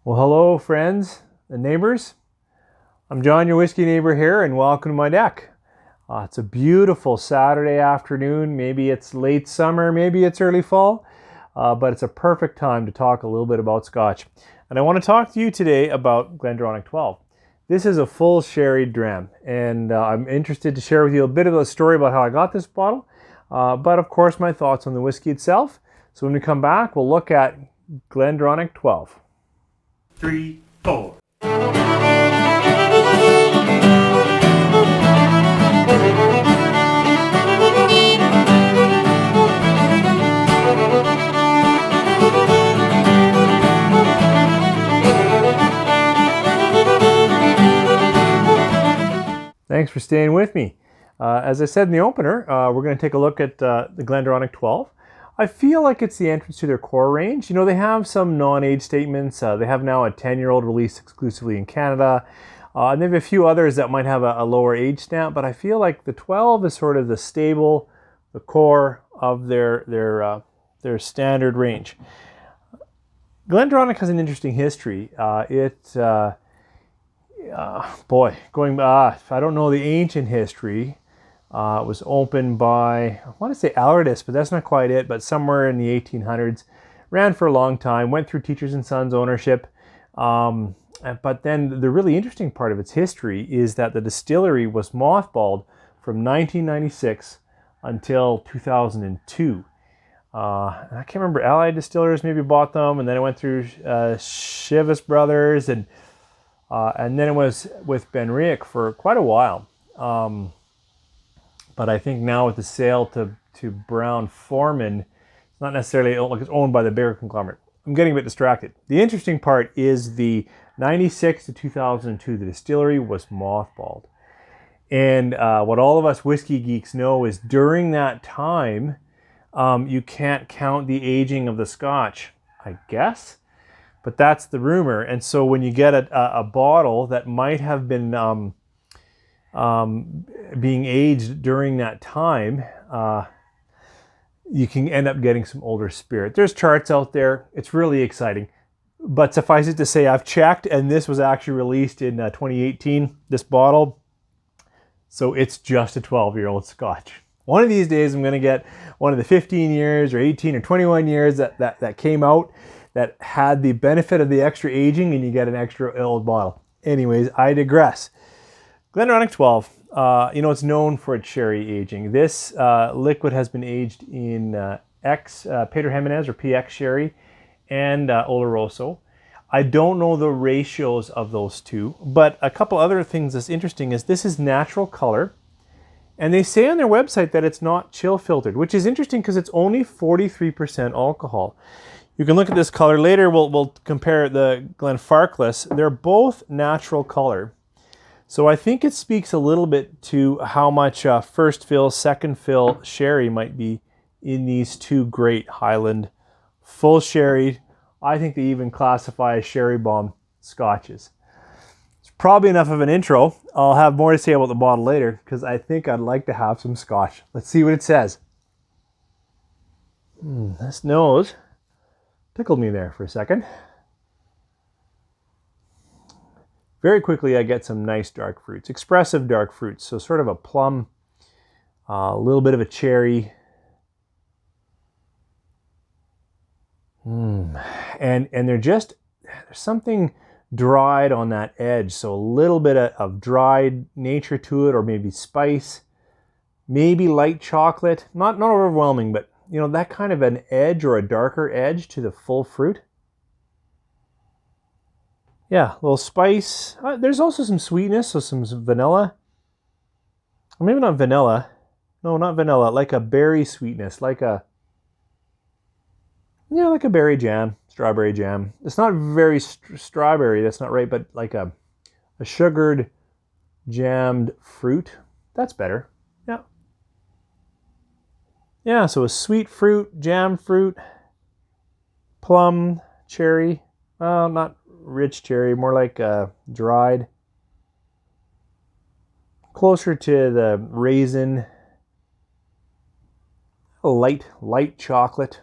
Well, hello, friends and neighbors. I'm John, your whiskey neighbor here, and welcome to my deck. It's a beautiful Saturday afternoon. Maybe it's late summer, maybe it's early fall, but it's a perfect time to talk a little bit about Scotch. And I want to talk to you today about GlenDronach 12. This is a full sherried dram, and I'm interested to share with you a bit of a story about how I got this bottle, but of course my thoughts on the whiskey itself. So when we come back, we'll look at GlenDronach 12. 3, 4. Thanks for staying with me. As I said in the opener, we're going to take a look at the GlenDronach 12. I feel like it's the entrance to their core range. You know, they have some non-age statements. They have now a 10-year-old released exclusively in Canada. And they have a few others that might have a lower age stamp, but I feel like the 12 is sort of the stable, the core of their standard range. GlenDronach has an interesting history. I don't know the ancient history. It was opened by, I want to say Allardyce, but that's not quite it, but somewhere in the 1800s. Ran for a long time, went through Teachers and Sons ownership. But then the really interesting part of its history is that the distillery was mothballed from 1996 until 2002. I can't remember, Allied Distillers maybe bought them, and then it went through Chivas Brothers, and then it was with GlenDronach for quite a while. But I think now with the sale to Brown-Forman, it's not necessarily like it's owned by the bigger conglomerate. I'm getting a bit distracted. The interesting part is the 96 to 2002, the distillery was mothballed. And what all of us whiskey geeks know is during that time, you can't count the aging of the Scotch, I guess. But that's the rumor. And so when you get a bottle that might have been being aged during that time, you can end up getting some older spirit. There's charts out there. It's really exciting. But suffice it to say, I've checked, and this was actually released in 2018, this bottle. So it's just a 12-year-old Scotch. One of these days, I'm going to get one of the 15 years or 18 or 21 years that came out that had the benefit of the extra aging, and you get an extra old bottle. Anyways, I digress. GlenDronach 12, it's known for its sherry aging. This liquid has been aged in Pedro Jimenez or PX sherry and Oloroso. I don't know the ratios of those two, but a couple other things that's interesting is this is natural color, and they say on their website that it's not chill filtered, which is interesting because it's only 43% alcohol. You can look at this color later. We'll compare the Glenfarclas. They're both natural color. So I think it speaks a little bit to how much first fill, second fill sherry might be in these two great Highland full sherry. I think they even classify as sherry bomb scotches. It's probably enough of an intro. I'll have more to say about the bottle later because I think I'd like to have some Scotch. Let's see what it says. This nose tickled me there for a second. Very quickly, I get some nice dark fruits, expressive dark fruits. So sort of a plum, a little bit of a cherry. And there's something dried on that edge. So a little bit of dried nature to it, or maybe spice, maybe light chocolate. Not overwhelming, but that kind of an edge or a darker edge to the full fruit. Yeah, a little spice. There's also some sweetness, so some vanilla. Or maybe not vanilla. No, not vanilla. Like a berry sweetness, like a berry jam, strawberry jam. It's not very strawberry, that's not right, but like a sugared jammed fruit. That's better. Yeah. Yeah, so a sweet fruit, jam fruit, plum, cherry. Not rich cherry, more like dried. Closer to the raisin. Light chocolate.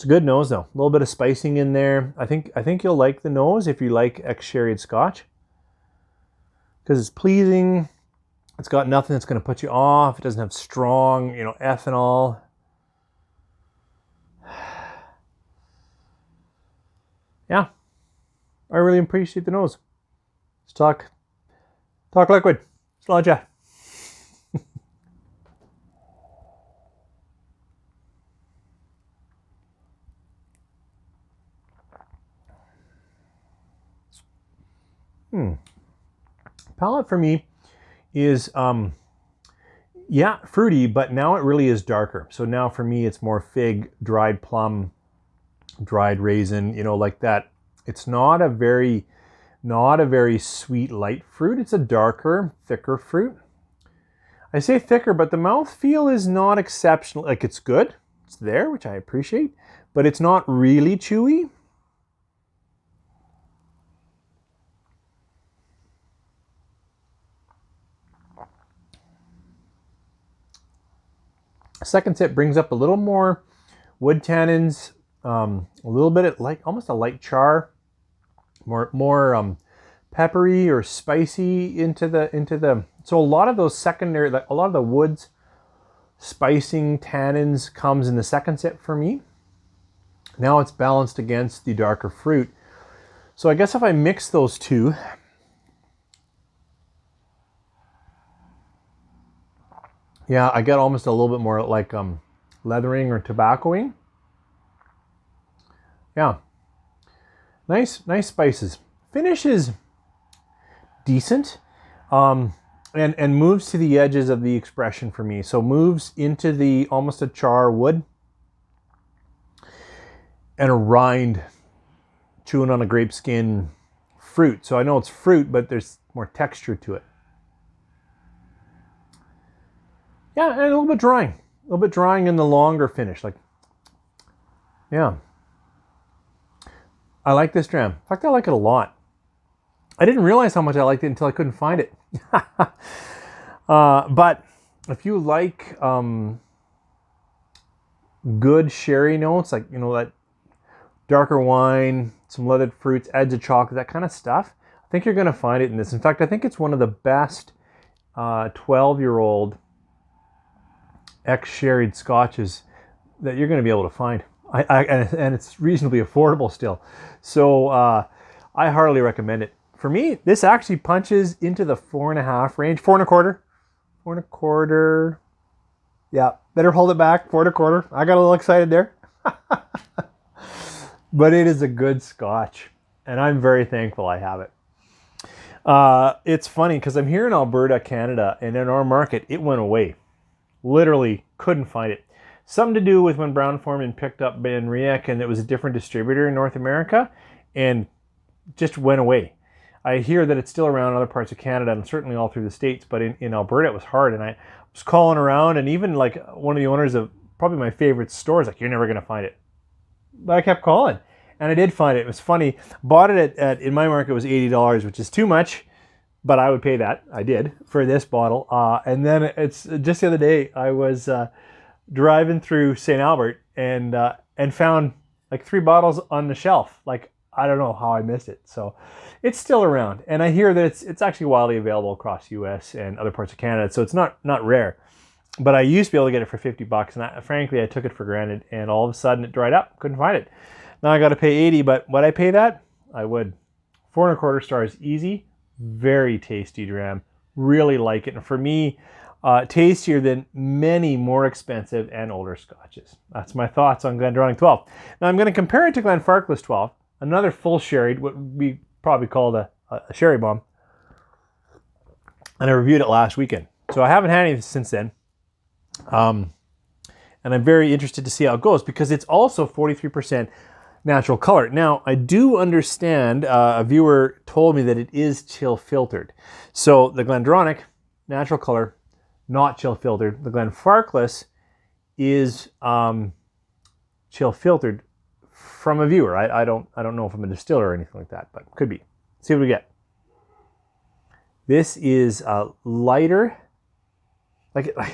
It's a good nose though. A little bit of spicing in there. I think you'll like the nose if you like ex-sherried Scotch, because it's pleasing. It's got nothing that's going to put you off. It doesn't have strong, ethanol. Yeah, I really appreciate the nose. Let's talk liquid. Sludge. Palate for me is fruity, but now it really is darker. So now for me it's more fig, dried plum, dried raisin, like that. It's not a very sweet light fruit. It's a darker, thicker fruit. I say thicker, but the mouthfeel is not exceptional. Like, it's good. It's there, which I appreciate, but it's not really chewy. Second sip brings up a little more wood tannins, a little bit of almost a light char, more peppery or spicy into the. So a lot of those secondary, a lot of the woods spicing tannins comes in the second sip for me. Now it's balanced against the darker fruit. So I guess if I mix those two, yeah, I get almost a little bit more like leathering or tobaccoing. Yeah, nice spices. Finish is decent, and moves to the edges of the expression for me. So moves into the almost a char wood and a rind chewing on a grape skin fruit. So I know it's fruit, but there's more texture to it. Yeah, and a little bit drying in the longer finish. Yeah. I like this dram. In fact, I like it a lot. I didn't realize how much I liked it until I couldn't find it. But if you like good sherry notes, that darker wine, some leathered fruits, edge of chocolate, that kind of stuff, I think you're going to find it in this. In fact, I think it's one of the best 12-year-old ex-sherried scotches that you're going to be able to find. And it's reasonably affordable still. So I heartily recommend it. For me, this actually punches into the 4.5 range, 4.25. Yeah, better hold it back, 4.25. I got a little excited there. But it is a good scotch, and I'm very thankful I have it. It's funny because I'm here in Alberta, Canada, and in our market, it went away. Literally couldn't find it. Something to do with when Brown-Forman picked up GlenDronach, and it was a different distributor in North America, and just went away. I hear that it's still around in other parts of Canada and certainly all through the States, but in Alberta it was hard. And I was calling around, and even one of the owners of probably my favorite stores, you're never going to find it. But I kept calling, and I did find it. It was funny. Bought it at in my market, it was $80, which is too much, but I would pay that. I did for this bottle. And then it's just the other day I was driving through St. Albert and found 3 bottles on the shelf. I don't know how I missed it. So it's still around, and I hear that it's actually widely available across the U.S. and other parts of Canada. So it's not rare. But I used to be able to get it for $50, and frankly, I took it for granted. And all of a sudden, it dried up. Couldn't find it. Now I got to pay $80. But would I pay that? I would. 4.25 stars, easy. Very tasty dram. Really like it. And for me, tastier than many more expensive and older scotches. That's my thoughts on GlenDronach 12. Now I'm going to compare it to Glenfarclas 12, another full sherried, what we probably called a sherry bomb. And I reviewed it last weekend. So I haven't had any since then. And I'm very interested to see how it goes because it's also 43% natural color. Now, I do understand, a viewer told me that it is chill filtered. So the GlenDronach, natural color, not chill filtered. The Glenfarclas is chill filtered from a viewer. I don't know if I'm a distiller or anything like that, but could be. See what we get. This is lighter.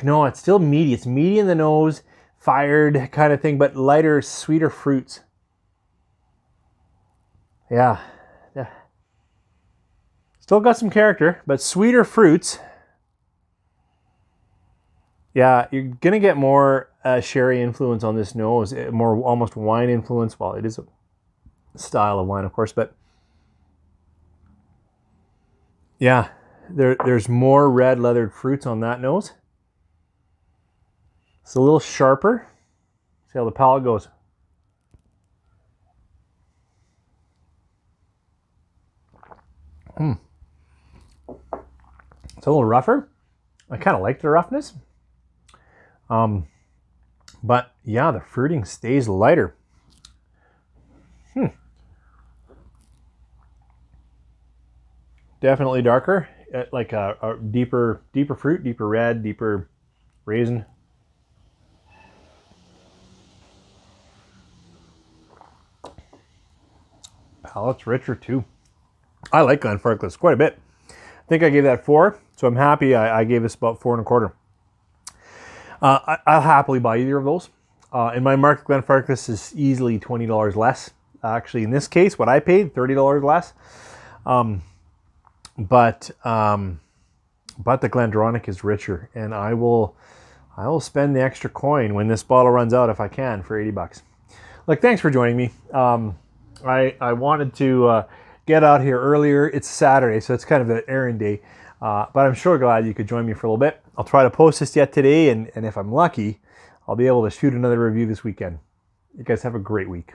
No, it's still meaty. It's meaty in the nose, fired kind of thing, but lighter, sweeter fruits. Yeah. Still got some character, but sweeter fruits. Yeah, you're going to get more sherry influence on this nose, more almost wine influence. Well, it is a style of wine, of course, but yeah, there's more red leathered fruits on that nose. It's a little sharper. See how the palate goes. It's a little rougher. I kind of like the roughness. But yeah, the fruiting stays lighter. Definitely darker, like a deeper fruit, deeper red, deeper raisin. Palate's richer too. I like GlenFarclas quite a bit. I think I gave that 4, so I'm happy I gave this about 4 1/4. I'll happily buy either of those. In my market, GlenFarclas is easily $20 less. Actually, in this case, what I paid, $30 less. But the GlenDronach is richer, and I will spend the extra coin when this bottle runs out if I can for $80. Look, thanks for joining me. I wanted to get out here earlier. It's Saturday, so it's kind of an errand day. But I'm sure glad you could join me for a little bit. I'll try to post this yet today, and if I'm lucky, I'll be able to shoot another review this weekend. You guys have a great week.